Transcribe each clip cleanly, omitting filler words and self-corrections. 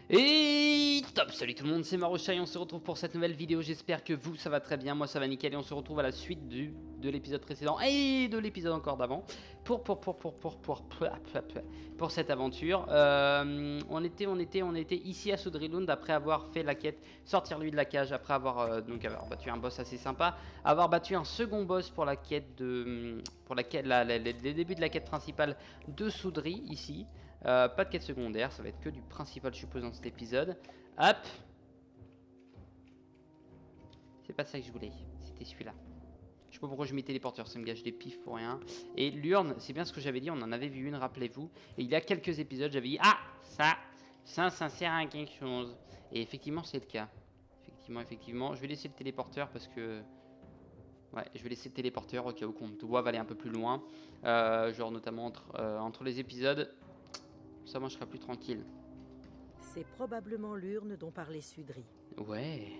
Et top, salut tout le monde, c'est Marocha et on se retrouve pour cette nouvelle vidéo. J'espère que vous, ça va très bien, moi ça va nickel et on se retrouve à la suite de l'épisode précédent et de l'épisode encore d'avant pour cette aventure. On était ici à Sudrilund après avoir fait la quête, sortir lui de la cage, après avoir battu un boss assez sympa, avoir battu un second boss pour la quête de, les débuts de la quête principale de Soudri ici. Pas de quête secondaire, ça va être que du principal je suppose dans cet épisode. Hop. C'est pas ça que je voulais, c'était celui-là. Je sais pas pourquoi je mets téléporteur, ça me gâche des pifs pour rien. Et l'urne, c'est bien ce que j'avais dit, on en avait vu une, rappelez-vous. Et il y a quelques épisodes, j'avais dit, ah, ça sert à quelque chose. Et effectivement, c'est le cas. Effectivement, je vais laisser le téléporteur parce que... Ouais, je vais laisser le téléporteur au cas où qu'on doive aller un peu plus loin. Genre notamment entre les épisodes. Ça, moi, je serai plus tranquille. C'est probablement l'urne dont parlait Sudri. Ouais.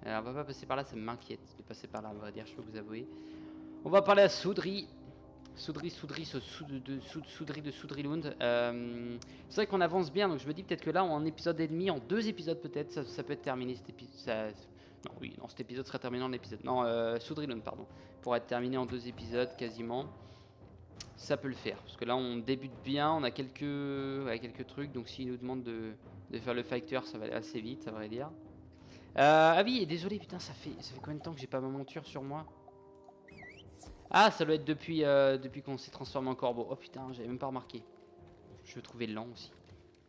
Alors, on va pas passer par là, ça m'inquiète de passer par là, on va dire, je peux vous avouer. On va parler à Soudri. Soudri de Sudrilund. C'est vrai qu'on avance bien, donc je me dis peut-être que là, en épisode et demi, en 2 épisodes peut-être, ça peut être terminé cet épisode. Non, cet épisode serait terminé en épisode. Non, Sudrilund, pardon. Pour être terminé en 2 épisodes quasiment. Ça peut le faire, parce que là on débute bien, on a quelques trucs, donc s'il nous demande de faire le fighter, ça va aller assez vite, ça va dire. Ah oui, et désolé, putain, ça fait combien de temps que j'ai pas ma monture sur moi? Ah, ça doit être depuis qu'on s'est transformé en corbeau. Oh putain, j'avais même pas remarqué. Je le trouvais lent aussi.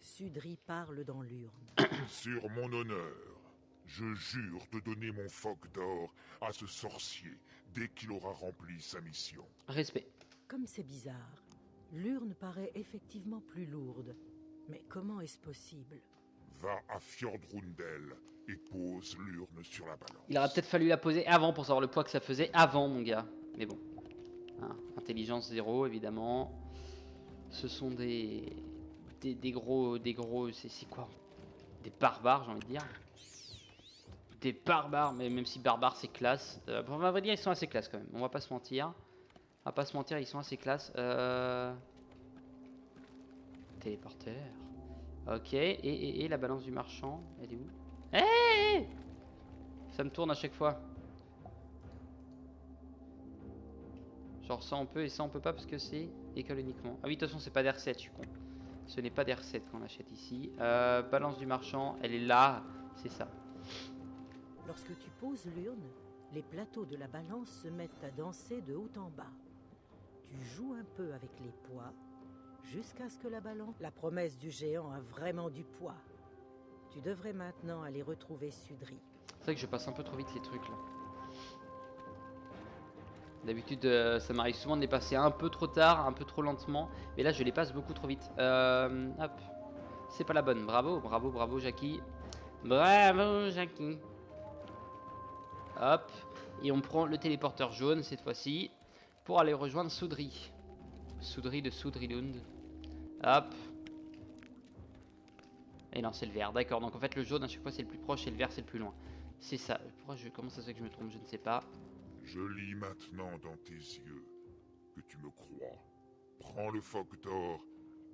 Sudri parle dans l'urne. Sur mon honneur, je jure de donner mon phoque d'or à ce sorcier dès qu'il aura rempli sa mission. Respect. Comme c'est bizarre, l'urne paraît effectivement plus lourde. Mais comment est-ce possible? Va à Fjordrundel et pose l'urne sur la balance. Il aurait peut-être fallu la poser avant pour savoir le poids que ça faisait avant, mon gars. Mais bon. Hein, intelligence 0, évidemment. Ce sont des gros... C'est quoi? Des barbares, j'ai envie de dire. Des barbares, mais même si barbares c'est classe. On va dire ils sont assez classe quand même, on va pas se mentir. Ils sont assez classe. Téléporteur. Ok, et la balance du marchand, elle est où? Hey, ça me tourne à chaque fois. Genre ça on peut et ça on peut pas parce que c'est école uniquement. Ah oui, de toute façon c'est pas des recettes, je suis con. Ce n'est pas des recettes qu'on achète ici. Balance du marchand, elle est là, c'est ça. Lorsque tu poses l'urne, les plateaux de la balance se mettent à danser de haut en bas. Tu joues un peu avec les poids, jusqu'à ce que la balance... La promesse du géant a vraiment du poids. Tu devrais maintenant aller retrouver Sudri. C'est vrai que je passe un peu trop vite les trucs là. D'habitude ça m'arrive souvent de les passer un peu trop tard, un peu trop lentement. Mais là je les passe beaucoup trop vite. Hop. C'est pas la bonne. Bravo Jackie. Bravo Jackie. Hop. Et on prend le téléporteur jaune cette fois-ci. Pour aller rejoindre Soudri. Soudri de Sudrilund. Hop. Et non, c'est le vert. D'accord. Donc en fait, le jaune à chaque fois c'est le plus proche et le vert c'est le plus loin. C'est ça. Comment ça se fait que je me trompe? Je ne sais pas. Je lis maintenant dans tes yeux que tu me crois. Prends le phoque d'or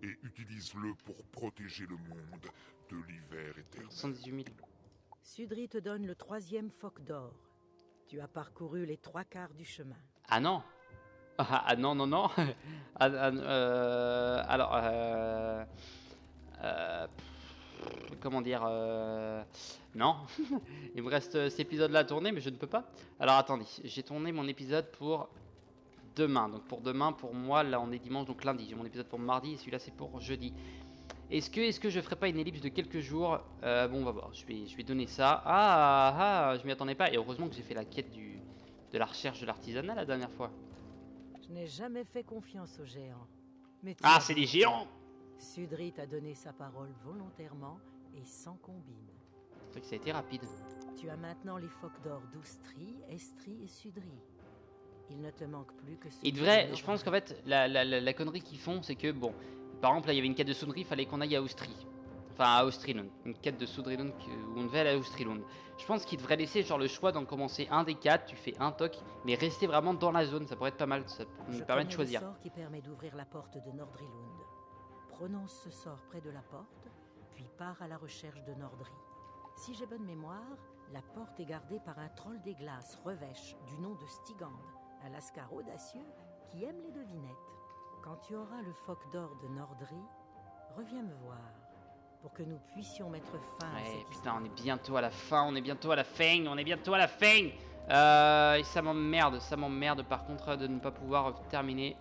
et utilise-le pour protéger le monde de l'hiver éternel. 118 000. Sudri te donne le 3e phoque d'or. Tu as parcouru les 3/4 du chemin. Ah non. Ah non. Comment dire non. Il me reste cet épisode là à tourner mais je ne peux pas. Alors attendez, j'ai tourné mon épisode pour demain. Donc pour demain, pour moi, là on est dimanche, donc lundi. J'ai mon épisode pour mardi et celui-là c'est pour jeudi. Est-ce que je ferai pas une ellipse de quelques jours? Bon, on va voir, je vais donner ça. Je m'y attendais pas. Et heureusement que j'ai fait la quête de la recherche de l'artisanat la dernière fois. Je n'ai jamais fait confiance aux géants. Mais Ah, c'est des géants! Sudri t'a donné sa parole volontairement et sans combine. C'est vrai que ça a été rapide. Tu as maintenant les phoques d'or d'Oustri, Estri et Sudri. Il ne te manque plus que... Il devrait, je pense qu'en fait, la connerie qu'ils font, c'est que, bon, par exemple, là, il y avait une quête de Soudri, il fallait qu'on aille à Austri. Enfin, à Austrilund. Une quête de Sudrilund où on devait aller à Austrilund. Je pense qu'il devrait laisser genre le choix d'en commencer un des 4, tu fais un toc, mais rester vraiment dans la zone, ça pourrait être pas mal, ça nous permet de choisir. Le sort qui permet d'ouvrir la porte de Nordrilund. Prononce ce sort près de la porte, puis part à la recherche de Nordri. Si j'ai bonne mémoire, la porte est gardée par un troll des glaces revêche du nom de Stigand, un lascar audacieux qui aime les devinettes. Quand tu auras le phoque d'or de Nordri, reviens me voir pour que nous puissions mettre fin à Ouais, cette putain, histoire. on est bientôt à la fin, on est bientôt à la fin, on est bientôt à la fin. Et ça m'emmerde par contre de ne pas pouvoir terminer.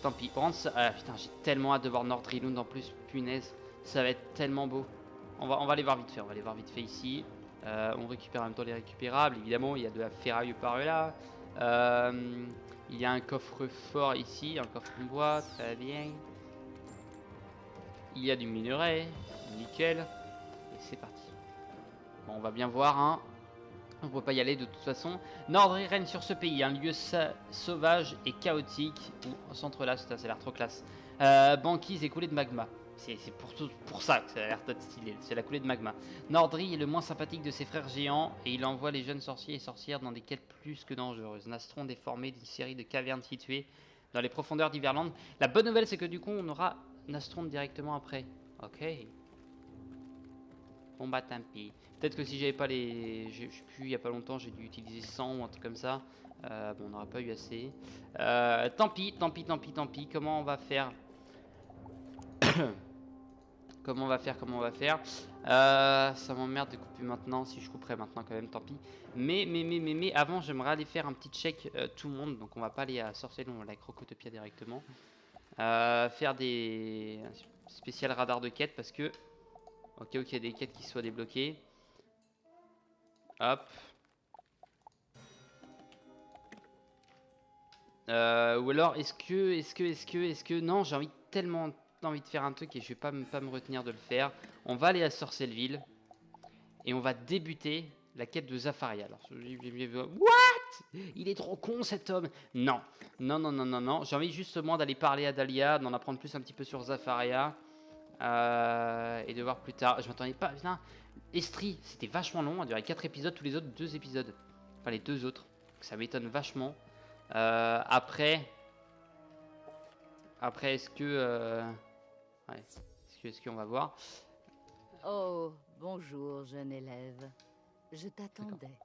Tant pis. Par contre, putain, j'ai tellement hâte de voir Nordrilund en plus, punaise, ça va être tellement beau. On va aller voir vite fait, on va aller voir vite fait ici. On récupère en même temps les récupérables, évidemment, il y a de la ferraille par là. Il y a un coffre-fort ici, un coffre en bois, très bien. Il y a du minerai, nickel. Et c'est parti. Bon, on va bien voir, hein. On peut pas y aller de toute façon. Nordri règne sur ce pays, un lieu sauvage et chaotique où s'entrelacent, ça a l'air trop classe. Banquise et coulée de magma. C'est pour ça que ça a l'air tout stylé, c'est la coulée de magma. Nordri est le moins sympathique de ses frères géants et il envoie les jeunes sorciers et sorcières dans des quêtes plus que dangereuses. Nastron est formé d'une série de cavernes situées dans les profondeurs d'Iverland. La bonne nouvelle, c'est que du coup, on aura Nastron directement après. Ok. Bon bah tant pis. Peut-être que si j'avais pas les... Je sais plus, il y a pas longtemps, j'ai dû utiliser 100 ou un truc comme ça. Bon, on n'aura pas eu assez. Tant pis, tant pis, tant pis, tant pis. Comment on va faire? Comment on va faire? Ça m'emmerde de couper maintenant. Si je couperais maintenant quand même, tant pis. Mais avant, j'aimerais aller faire un petit check tout le monde. Donc on va pas aller à Sorcelon, on va aller à Crocotopia directement. Faire des spécial radar de quête parce que... Ok, il y a des quêtes qui soient débloquées. Hop. Ou alors, est-ce que... Non, j'ai tellement envie de faire un truc et je vais pas me retenir de le faire. On va aller à Sorcelville. Et on va débuter la quête de Zafaria. Alors, what? Il est trop con cet homme. Non, non, non, non, non, non. J'ai envie justement d'aller parler à Dahlia, d'en apprendre plus un petit peu sur Zafaria. Et de voir plus tard. Je m'attendais pas... Putain, Estrie, c'était vachement long. On dirait 4 épisodes, tous les autres 2 épisodes. Enfin, les 2 autres. Ça m'étonne vachement. Après, est-ce que... Ouais, est-ce qu'on va voir? Oh, bonjour, jeune élève. Je t'attendais.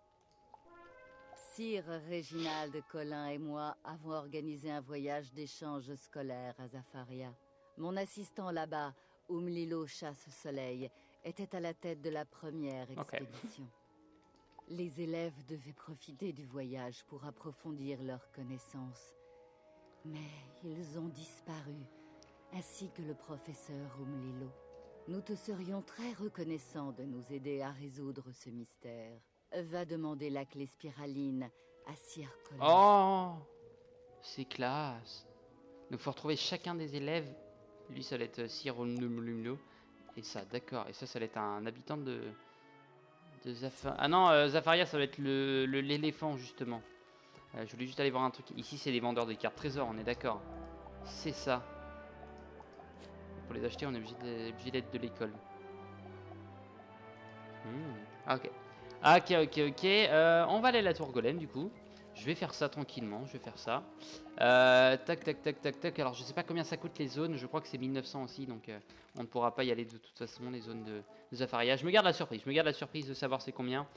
Sire Réginald Collin et moi avons organisé un voyage d'échange scolaire à Zafaria. Mon assistant là-bas, Umlilo Chasse-Soleil, était à la tête de la première expédition. Les élèves devaient profiter du voyage pour approfondir leurs connaissances. Mais ils ont disparu, ainsi que le professeur Umlilo. Nous te serions très reconnaissants de nous aider à résoudre ce mystère. Va demander la clé spiraline à Sir Collin. Oh, c'est classe. Donc faut retrouver chacun des élèves. Lui, ça va être Sir Lumlo. Et ça, d'accord. Et ça va être un habitant de Zafaria. Ah non, Zafaria, ça va être l'éléphant, justement. Je voulais juste aller voir un truc. Ici, c'est les vendeurs de cartes trésors, on est d'accord. C'est ça. Pour les acheter, on est obligé d'être de l'école. Ok. Ok. On va aller à la tour golem, du coup. Je vais faire ça tranquillement, je vais faire ça. Tac. Alors, je sais pas combien ça coûte les zones. Je crois que c'est 1900 aussi, donc on ne pourra pas y aller de toute façon, les zones de Zafaria. Je me garde la surprise de savoir c'est combien.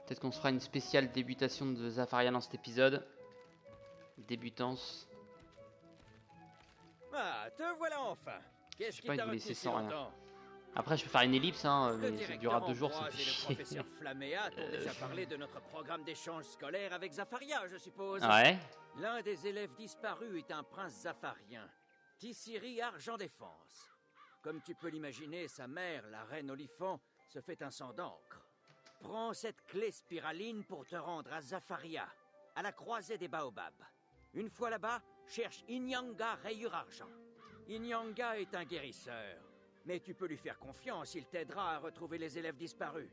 Peut-être qu'on se fera une spéciale débutation de Zafaria dans cet épisode. Débutance. Ah, te voilà enfin. Qu'est-ce qui pas, t'a vous laisser retenu sans si rien. longtemps? Après, je peux faire une ellipse, hein, Le mais ça durera directeur 2 jours, ça me Ambroise fait et le chier. professeur Flaméa t'ont déjà parlé de notre programme d'échange scolaire avec Zafaria, je suppose. Ouais. L'un des élèves disparus est un prince zafarien, Tissiri Argent Défense. Comme tu peux l'imaginer, sa mère, la reine Olifant, se fait un sang d'encre. Prends cette clé spiraline pour te rendre à Zafaria, à la croisée des baobabs. Une fois là-bas, cherche Inyanga Rayure Argent. Inyanga est un guérisseur, mais tu peux lui faire confiance, il t'aidera à retrouver les élèves disparus.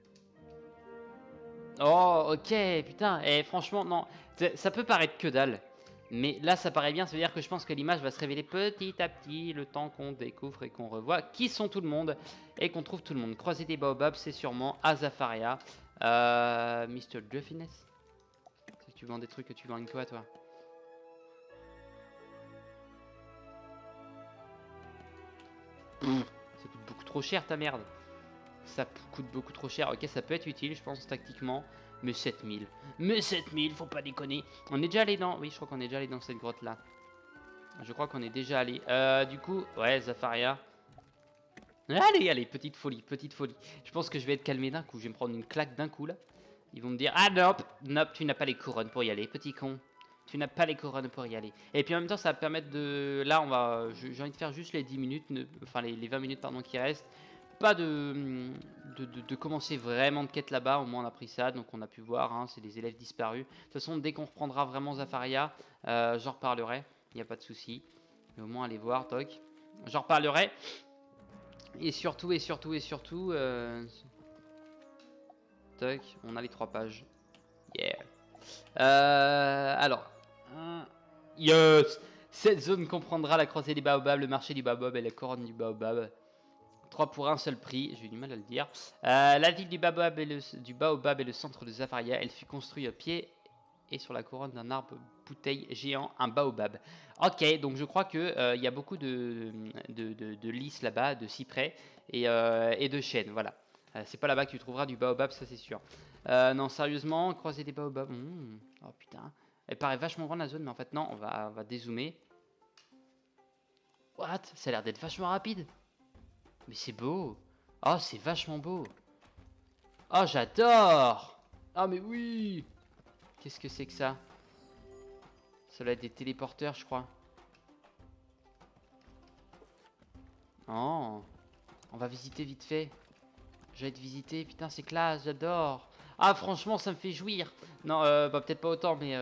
Oh, ok, putain. Et franchement, non. Ça peut paraître que dalle. Mais là, ça paraît bien. Ça veut dire que je pense que l'image va se révéler petit à petit, le temps qu'on découvre et qu'on revoit qui sont tout le monde et qu'on trouve tout le monde. Croiser des baobabs, c'est sûrement à Zafaria. Mr. Juffiness. Si tu vends des trucs, tu vends quoi, toi? trop cher ta merde. Ça coûte beaucoup trop cher. Ok, ça peut être utile, je pense, tactiquement. Mais 7000. Mais 7000, faut pas déconner. On est déjà allé dans... Oui, je crois qu'on est déjà allé dans cette grotte-là. Je crois qu'on est déjà allé. Du coup, ouais, Zafaria. Allez, allez, petite folie, petite folie. Je pense que je vais être calmé d'un coup. Je vais me prendre une claque d'un coup, là. Ils vont me dire, ah, nope, nope, tu n'as pas les couronnes pour y aller, petit con. Tu n'as pas les couronnes pour y aller. Et puis en même temps, ça va permettre de... Là, on va... J'ai envie de faire juste les 10 minutes, enfin les 20 minutes, pardon, qui restent. Pas de commencer vraiment de quête là-bas. Au moins, on a pris ça, donc on a pu voir, hein, c'est des élèves disparus. De toute façon, dès qu'on reprendra vraiment Zafaria, j'en reparlerai. Il n'y a pas de souci. Mais au moins, allez voir, toc. J'en reparlerai. Et surtout, toc, on a les 3 pages. Yeah. Alors. Yes. Cette zone comprendra la croisée des baobabs, le marché du baobab et la couronne du baobab. 3 pour un seul prix, j'ai eu du mal à le dire. La ville du baobab est le centre de Zafaria. Elle fut construite à pied et sur la couronne d'un arbre bouteille géant, un baobab. Ok, donc je crois que y a beaucoup de lys là-bas, de cyprès et de chênes, voilà. C'est pas là-bas que tu trouveras du baobab, ça c'est sûr. Non, sérieusement, croiser des baobabs. Oh putain. Elle paraît vachement grande la zone, mais en fait non, on va dézoomer. What? Ça a l'air d'être vachement rapide. Mais c'est beau. Oh, c'est vachement beau. Oh, j'adore. Ah, mais oui. Qu'est-ce que c'est que ça? Ça doit être des téléporteurs, je crois. Oh. On va visiter vite fait. Je vais être visité. Putain, c'est classe, j'adore. Ah, franchement, ça me fait jouir. Non, bah, peut-être pas autant, mais...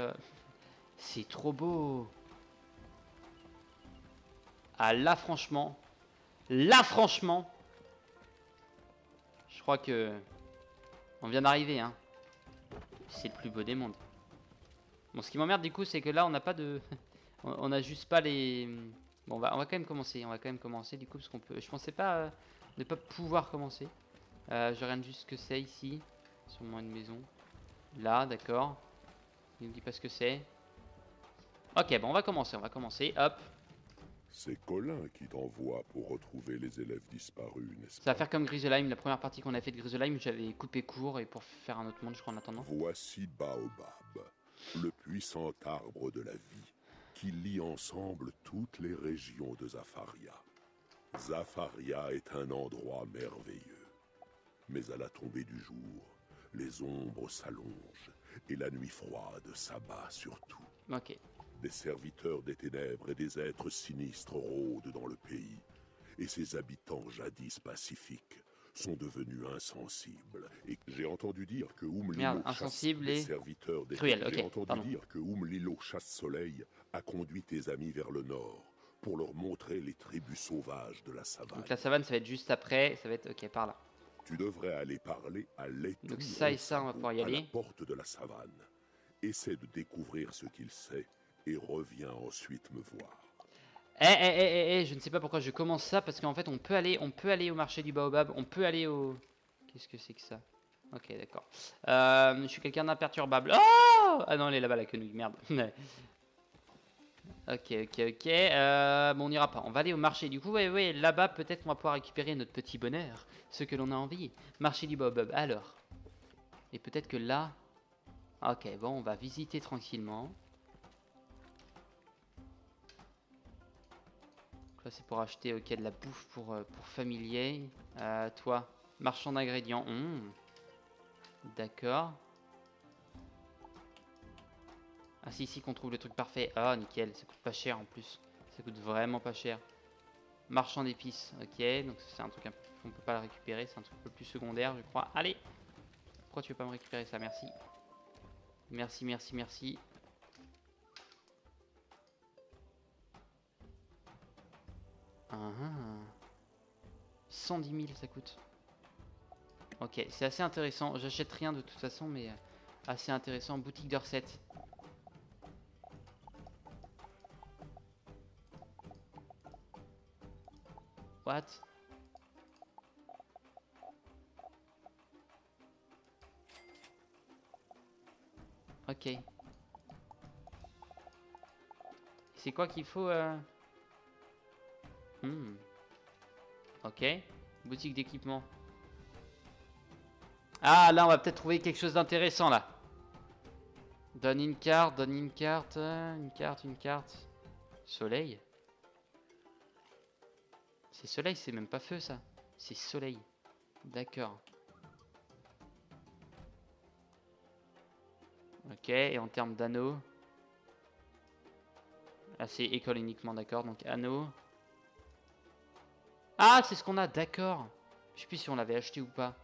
c'est trop beau. Ah, là, franchement... Là, franchement... Je crois que... On vient d'arriver, hein. C'est le plus beau des mondes. Bon, ce qui m'emmerde, du coup, c'est que là, on n'a pas de... on a juste pas les... Bon, on va quand même commencer. On va quand même commencer, du coup, parce qu'on peut... Je pensais pas ne pas pouvoir commencer. Je regarde juste ce que c'est ici. Sûrement une maison. Là, d'accord. Il nous dit pas ce que c'est. Ok, bon, on va commencer, hop. C'est Colin qui t'envoie pour retrouver les élèves disparus, n'est-ce Ça va pas? faire comme Griselheim, la première partie qu'on a fait de Griselheim, j'avais coupé court et pour faire un autre monde, je crois, en attendant. Voici Baobab, le puissant arbre de la vie, qui lie ensemble toutes les régions de Zafaria. Zafaria est un endroit merveilleux. Mais à la tombée du jour, les ombres s'allongent et la nuit froide s'abat sur tout. Ok. Des serviteurs des ténèbres et des êtres sinistres rôdent dans le pays, et ses habitants jadis pacifiques sont devenus insensibles. Et j'ai entendu dire que Merde, insensible et serviteurs des cruel, ok, J'ai entendu pardon. dire que Lilo Chasse-Soleil a conduit tes amis vers le nord pour leur montrer les tribus sauvages de la savane. Donc la savane, ça va être juste après, ça va être, ok, par là. Tu devrais aller parler à Leto. Donc ça et ça, on va pouvoir y à la aller. porte de la savane. Essaie de découvrir ce qu'il sait et reviens ensuite me voir. Je ne sais pas pourquoi je commence ça, parce qu'en fait, on peut aller au marché du baobab, on peut aller au... Qu'est-ce que c'est que ça? Ok, d'accord. Je suis quelqu'un d'imperturbable. Oh, ah non, elle est là-bas, la quenouille, merde. Ok. Bon, on n'ira pas. On va aller au marché. Du coup, ouais, là-bas, peut-être qu'on va pouvoir récupérer notre petit bonheur. Ce que l'on a envie. Marché du baobab. Alors. Et peut-être que là... Ok, bon, on va visiter tranquillement. Donc là, c'est pour acheter, ok, de la bouffe pour familier. Toi, marchand d'ingrédients. D'accord. Ah si, ici qu'on trouve le truc parfait. Ah, nickel, ça coûte pas cher en plus. Ça coûte vraiment pas cher. Marchand d'épices, ok. Donc c'est un truc qu'on peut pas le récupérer. C'est un truc un peu plus secondaire, je crois. Allez. Pourquoi tu veux pas me récupérer ça? Merci. Merci. Ah. 110 000 ça coûte. Ok, c'est assez intéressant. J'achète rien de toute façon, mais assez intéressant. Boutique de recettes. What? Ok. C'est quoi qu'il faut Ok. Boutique d'équipement. Ah, là, on va peut-être trouver quelque chose d'intéressant, là. Donne une carte, donne une carte. Une carte, une carte. Soleil. C'est soleil, c'est même pas feu, ça. C'est soleil. D'accord. Ok, et en termes d'anneaux. Ah, c'est école uniquement, d'accord. Donc, anneaux. Ah, c'est ce qu'on a, d'accord. Je sais plus si on l'avait acheté ou pas.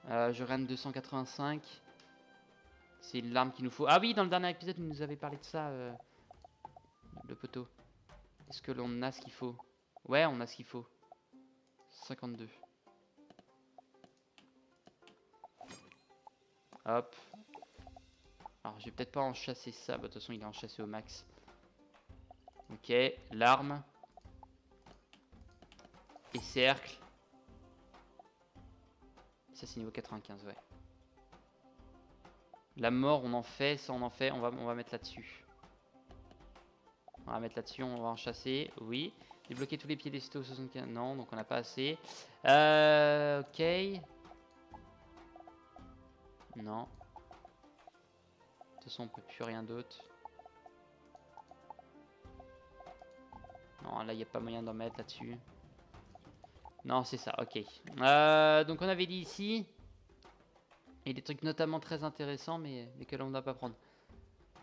Je règne 285. C'est l'arme qu'il nous faut. Ah oui, dans le dernier épisode, il nous avait parlé de ça, le poteau. Est-ce que l'on a ce qu'il faut? Ouais, on a ce qu'il faut. 52. Hop. Alors, je vais peut-être pas en chasser ça. Bah, de toute façon, il est en chassé au max. Ok, l'arme. Et cercle. Ça, c'est niveau 95, ouais. La mort, on en fait. Ça, on en fait. On va mettre là-dessus. On va mettre là-dessus. On va en chasser. Oui. Débloquer tous les piédestaux 75. Non, donc on n'a pas assez. Ok. Non. De toute façon, on peut plus rien d'autre. Non, là, il n'y a pas moyen d'en mettre là-dessus. Non, c'est ça, ok. Donc, on avait dit ici. Et des trucs notamment très intéressants, mais que l'on ne doit pas prendre.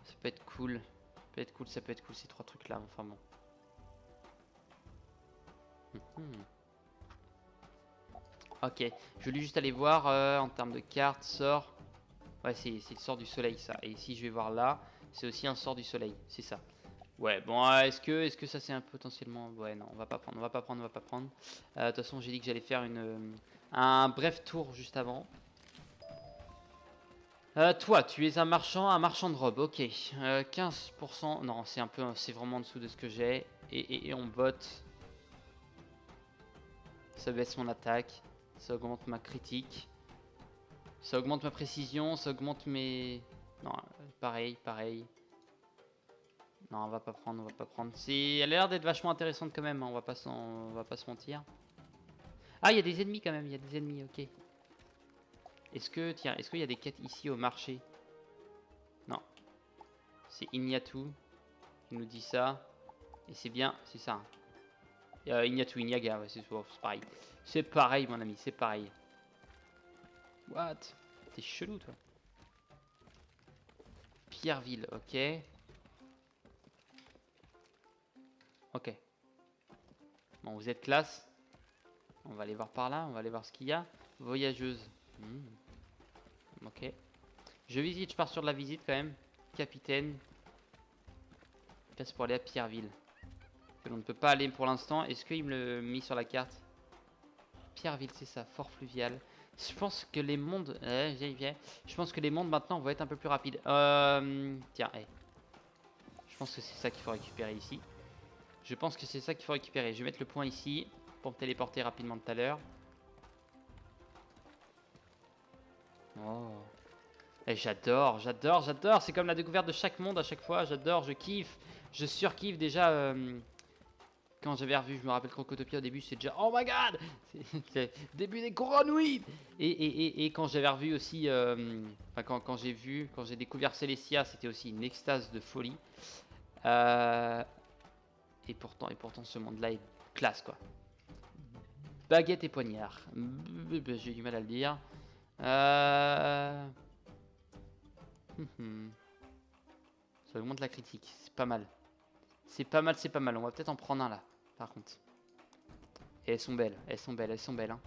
Ça peut être cool. Ça peut être cool, ça peut être cool, ces trois trucs-là. Enfin bon. Ok, je voulais juste aller voir en termes de cartes, sort. Ouais, c'est le sort du soleil, ça. Et ici, je vais voir là, c'est aussi un sort du soleil, c'est ça. Ouais, bon, est-ce que ça c'est un potentiellement... Ouais, non, on va pas prendre, on va pas prendre, on va pas prendre. De toute façon, j'ai dit que j'allais faire un bref tour juste avant. Toi, tu es un marchand de robes, ok. 15%, non, c'est un peu, c'est vraiment en dessous de ce que j'ai. Et on vote. Ça baisse mon attaque, ça augmente ma critique. Ça augmente ma précision, ça augmente mes... Non, pareil, pareil. Non, on va pas prendre, on va pas prendre. Elle a l'air d'être vachement intéressante quand même, hein, on va pas se mentir. Ah, il y a des ennemis quand même, il y a des ennemis, ok. Tiens, est-ce qu'il y a des quêtes ici au marché? Non. C'est Ignatu qui nous dit ça. Et c'est bien, c'est ça. Ignatu, Ignaga, ouais, c'est pareil. C'est pareil, mon ami, c'est pareil. What? T'es chelou, toi. Pierreville, ok. Ok. Bon, vous êtes classe. On va aller voir par là, on va aller voir ce qu'il y a. Voyageuse. Ok. Je visite, je pars sur de la visite quand même. Capitaine. Place pour aller à Pierreville. Que l'on ne peut pas aller pour l'instant. Est-ce qu'il me l'a mis sur la carte? Pierreville, c'est ça, fort fluvial. Je pense que les mondes... Je pense que les mondes maintenant vont être un peu plus rapides. Tiens, je pense que c'est ça qu'il faut récupérer ici. Je pense que c'est ça qu'il faut récupérer. Je vais mettre le point ici pour me téléporter rapidement tout à l'heure. Oh. J'adore, j'adore, j'adore. C'est comme la découverte de chaque monde à chaque fois. J'adore, je kiffe. Je surkiffe déjà. Quand j'avais revu, je me rappelle Crocotopia au début, c'est déjà oh my god, c'est début des couronnes, oui. Et quand j'avais revu aussi, enfin quand j'ai découvert Celestia, c'était aussi une extase de folie. Et pourtant, ce monde-là est classe quoi. Baguette et poignard. J'ai du mal à le dire. Ça augmente la critique, c'est pas mal. C'est pas mal, c'est pas mal. On va peut-être en prendre un là, par contre. Et elles sont belles, elles sont belles, elles sont belles. Hein.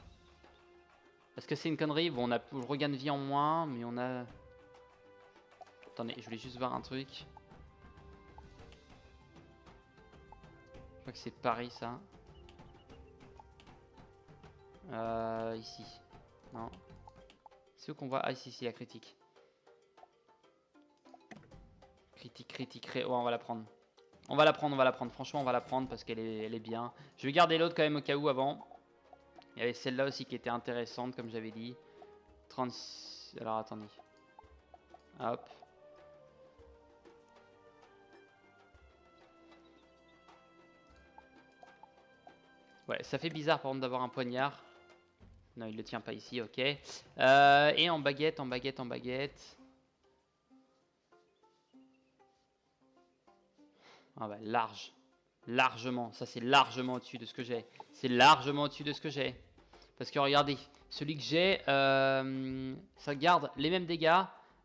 Est-ce que c'est une connerie? Bon, on a le regain de vie en moins, mais on a... Attendez, je voulais juste voir un truc. Je crois que c'est Paris, ça. Ici. Non. C'est où qu'on voit? Ah, ici, c'est la critique. Critique. Oh, on va la prendre. On va la prendre, on va la prendre. Franchement, on va la prendre parce qu'elle est bien. Je vais garder l'autre quand même au cas où avant. Il y avait celle-là aussi qui était intéressante, comme j'avais dit. 36... Alors, attendez. Hop. Ouais, ça fait bizarre par contre d'avoir un poignard. Non, il le tient pas ici, ok. Et en baguette, en baguette, en baguette. Ah bah large. Largement, ça c'est largement au-dessus de ce que j'ai. C'est largement au-dessus de ce que j'ai. Parce que regardez, celui que j'ai, ça garde les mêmes dégâts.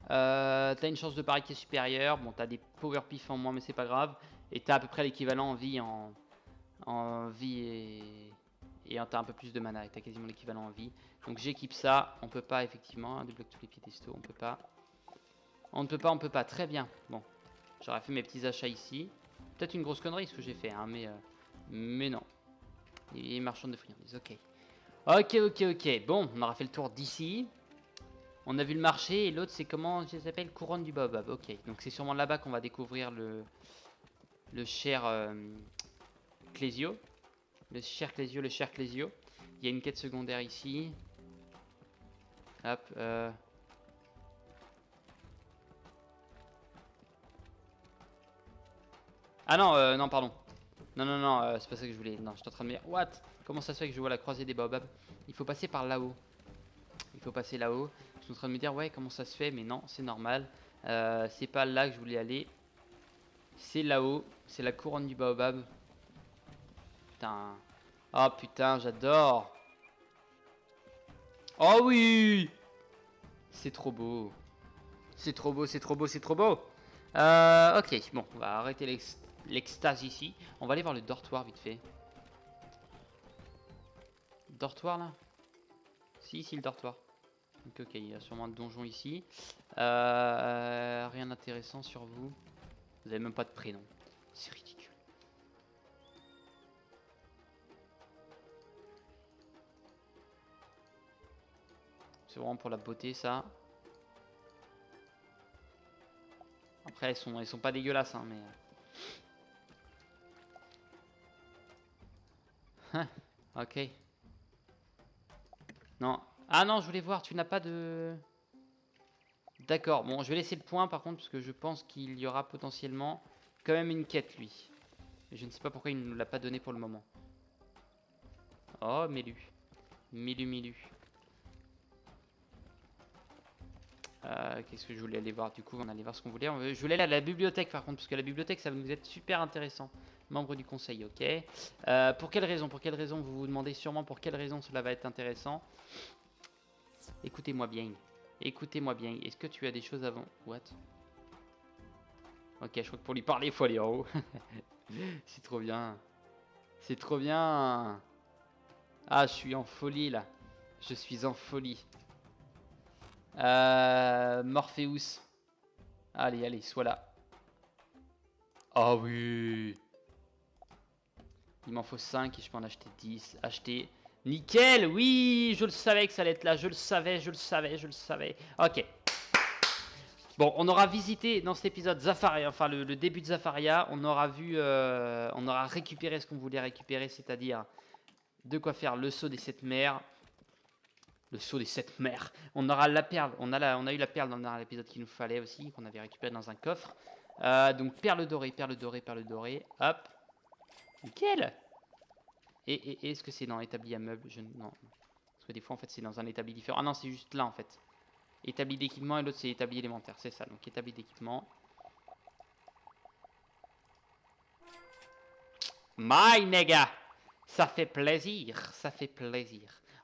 T'as une chance de pari qui est supérieure. Bon, t'as des power pif en moins, mais c'est pas grave. Et t'as à peu près l'équivalent en vie en vie et t'as un peu plus de mana. Et t'as quasiment l'équivalent en vie. Donc j'équipe ça. On peut pas effectivement. Débloque tous les piédestaux. On peut pas. On ne peut pas, on peut pas. Très bien. Bon, j'aurais fait mes petits achats ici. Peut-être une grosse connerie ce que j'ai fait, hein, mais non. Et marchand de friandises, ok. Ok. Bon, on aura fait le tour d'ici. On a vu le marché et l'autre c'est comment ça s'appelle? Couronne du baobab. Ok, donc c'est sûrement là-bas qu'on va découvrir le cher Clésio. Le cher Clésio. Il y a une quête secondaire ici. Hop. Ah non, non, pardon. Non, c'est pas ça que je voulais. Non, je suis en train de me dire, what? Comment ça se fait que je vois la croisée des baobabs? Il faut passer par là-haut. Il faut passer là-haut. Je suis en train de me dire, ouais, comment ça se fait? Mais non, c'est normal. C'est pas là que je voulais aller. C'est là-haut. C'est la couronne du baobab. Putain. Oh putain, j'adore. Oh oui! C'est trop beau. C'est trop beau. Ok, bon, on va arrêter l'extase ici. On va aller voir le dortoir vite fait. Dortoir là? Si, le dortoir. Donc, ok, il y a sûrement un donjon ici. Rien d'intéressant sur vous. Vous avez même pas de prénom. C'est ridicule. C'est vraiment pour la beauté ça. Après, elles sont pas dégueulasses, hein, mais... ok. Non. Ah non, je voulais voir, tu n'as pas de... D'accord, bon, je vais laisser le point par contre, parce que je pense qu'il y aura potentiellement quand même une quête, lui. Je ne sais pas pourquoi il ne nous l'a pas donné pour le moment. Oh, Mélu. Milu. Qu'est-ce que je voulais aller voir? Du coup, on allait voir ce qu'on voulait. Je voulais aller à la bibliothèque par contre, parce que la bibliothèque, ça va nous être super intéressant. Membre du conseil, ok. Pour quelle raison? Vous vous demandez sûrement pour quelle raison cela va être intéressant. Écoutez-moi bien. Est-ce que tu as des choses avant? What? Ok, je crois que pour lui parler, il faut aller en haut. C'est trop bien. Ah, je suis en folie là. Morpheus. Allez, sois là. Ah oui. Il m'en faut 5 et je peux en acheter 10. Acheter. Nickel, oui, je le savais que ça allait être là. Je le savais. Ok. Bon, on aura visité dans cet épisode Zafaria, enfin le début de Zafaria. On aura vu, on aura récupéré ce qu'on voulait récupérer, c'est-à-dire de quoi faire le saut des 7 mers. Le saut des 7 mers. On aura la perle. On a eu la perle dans l'épisode qu'il nous fallait aussi, qu'on avait récupéré dans un coffre. Donc perle dorée. Hop. Nickel. Et est-ce que c'est dans établi à meubles? Non. Parce que des fois en fait c'est dans un établi différent. Ah non, c'est juste là en fait. Établi d'équipement et l'autre c'est établi élémentaire. C'est ça. Donc établi d'équipement. My nigga. Ça fait plaisir.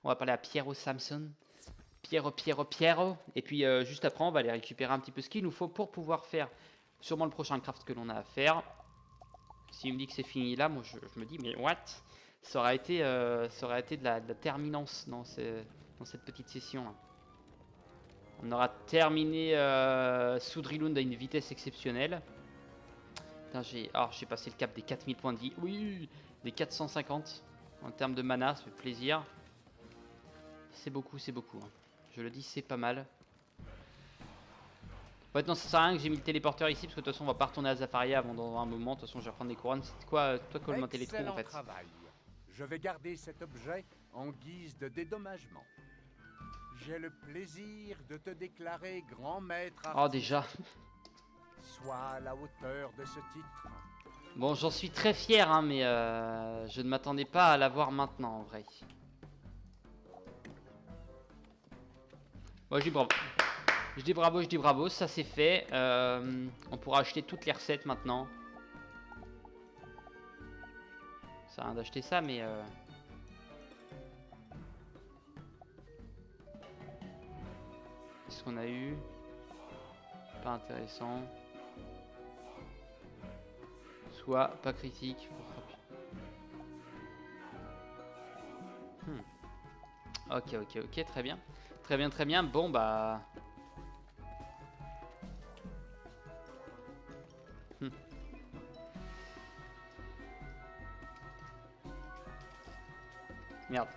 On va parler à Piero Samson. Piero. Et puis juste après, on va aller récupérer un petit peu ce qu'il nous faut pour pouvoir faire sûrement le prochain craft que l'on a à faire. S'il me dit que c'est fini là, moi je me dis, mais what? Ça aurait été de la terminance dans cette petite session là. On aura terminé Sudrilund à une vitesse exceptionnelle. J'ai passé le cap des 4000 points de vie. Oui, des 450 en termes de mana, ça fait plaisir. C'est beaucoup. Hein. Je le dis, c'est pas mal. Ouais, non, ça sert à rien que j'ai mis le téléporteur ici, parce que de toute façon, on va pas retourner à Zafaria avant dans un moment. De toute façon, je vais reprendre des couronnes. C'est quoi, toi, commenter les trous en fait? Travail. Je vais garder cet objet en guise de dédommagement. J'ai le plaisir de te déclarer grand maître artisan. Oh, déjà. Sois à la hauteur de ce titre. Bon, j'en suis très fier, hein, mais je ne m'attendais pas à l'avoir maintenant, en vrai. Bon, je dis bravo. Je dis bravo, ça c'est fait. On pourra acheter toutes les recettes maintenant. Ça sert à rien d'acheter ça, mais... Qu'est-ce qu'on a eu? Pas intéressant. Soit pas critique. Ok, ok, ok, très bien. Très bien, très bien. Bon, bah... Merde.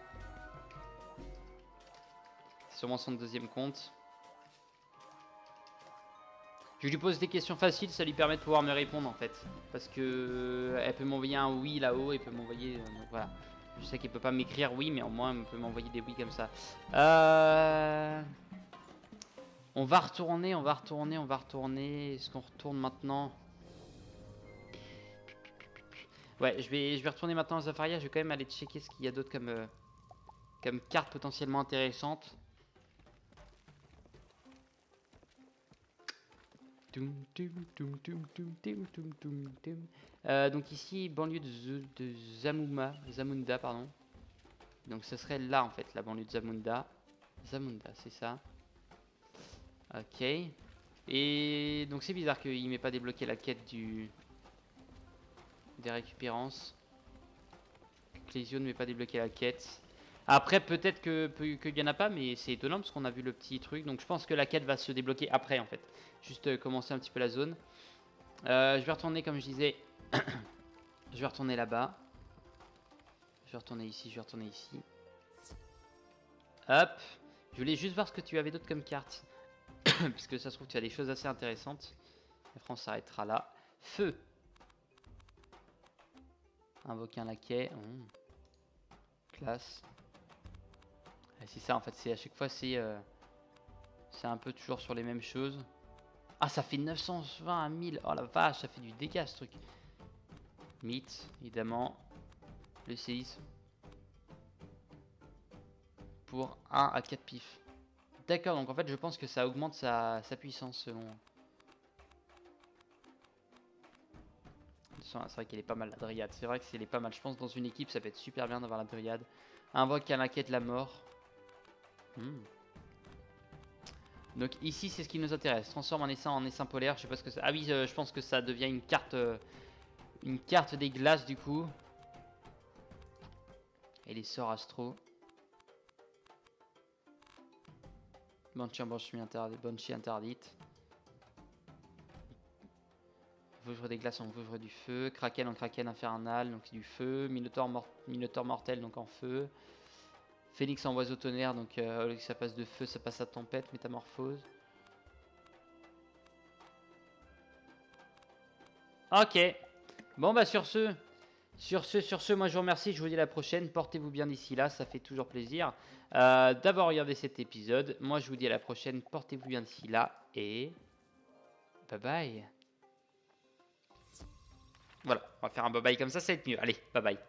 C'est sûrement son deuxième compte. Je lui pose des questions faciles, ça lui permet de pouvoir me répondre en fait. Parce que elle peut m'envoyer un oui là-haut, elle peut m'envoyer... voilà. Je sais qu'elle peut pas m'écrire oui, mais au moins elle peut m'envoyer des oui comme ça. On va retourner, on va retourner, on va retourner. Est-ce qu'on retourne maintenant? Ouais, je vais retourner maintenant à Zafaria. Je vais quand même aller checker ce qu'il y a d'autre comme carte potentiellement intéressante. Donc ici, banlieue de Zamunda, pardon. Donc ce serait là en fait, la banlieue de Zamunda. Zamunda, c'est ça. Ok. Et donc c'est bizarre qu'il m'ait pas débloqué la quête des récupérances. Que Clésio ne m'ait pas débloqué la quête. Après peut-être qu'il n'y en a pas, mais c'est étonnant parce qu'on a vu le petit truc. Donc je pense que la quête va se débloquer après en fait. Juste commencer un petit peu la zone. Je vais retourner comme je disais. Je vais retourner là-bas. Je vais retourner ici, je vais retourner ici. Hop. Je voulais juste voir ce que tu avais d'autre comme carte. Puisque ça se trouve tu as des choses assez intéressantes. Après on s'arrêtera là. Feu. Invoquer un laquais. Classe. C'est ça en fait, c'est à chaque fois c'est un peu toujours sur les mêmes choses. Ah, ça fait 920 à 1000. Oh la vache, ça fait du dégât ce truc. Mythe, évidemment. Le séisme. Pour 1 à 4 pifs. D'accord, donc en fait je pense que ça augmente sa puissance selon. C'est vrai qu'elle est pas mal la dryade. C'est vrai que c'est pas mal. Je pense que dans une équipe ça peut être super bien d'avoir la dryade. Invoque à l'inquiète la mort. Donc ici c'est ce qui nous intéresse. Transforme un essaim en essaim polaire. Je sais pas ce que c'est. Ah oui, je pense que ça devient une carte des glaces du coup. Et les sorts astro. Banshee interdite. Vouvre des glaces en vouvre du feu. Kraken en kraken infernal, donc c'est du feu. Minotaur mortel, donc en feu. Phénix en oiseau tonnerre, donc au lieu que ça passe de feu, ça passe à tempête, métamorphose. Ok. Bon bah sur ce, moi je vous remercie, je vous dis à la prochaine. Portez-vous bien d'ici là, ça fait toujours plaisir d'avoir regardé cet épisode. Moi je vous dis à la prochaine, portez-vous bien d'ici là et bye bye. Voilà, on va faire un bye bye comme ça va être mieux. Allez, bye bye.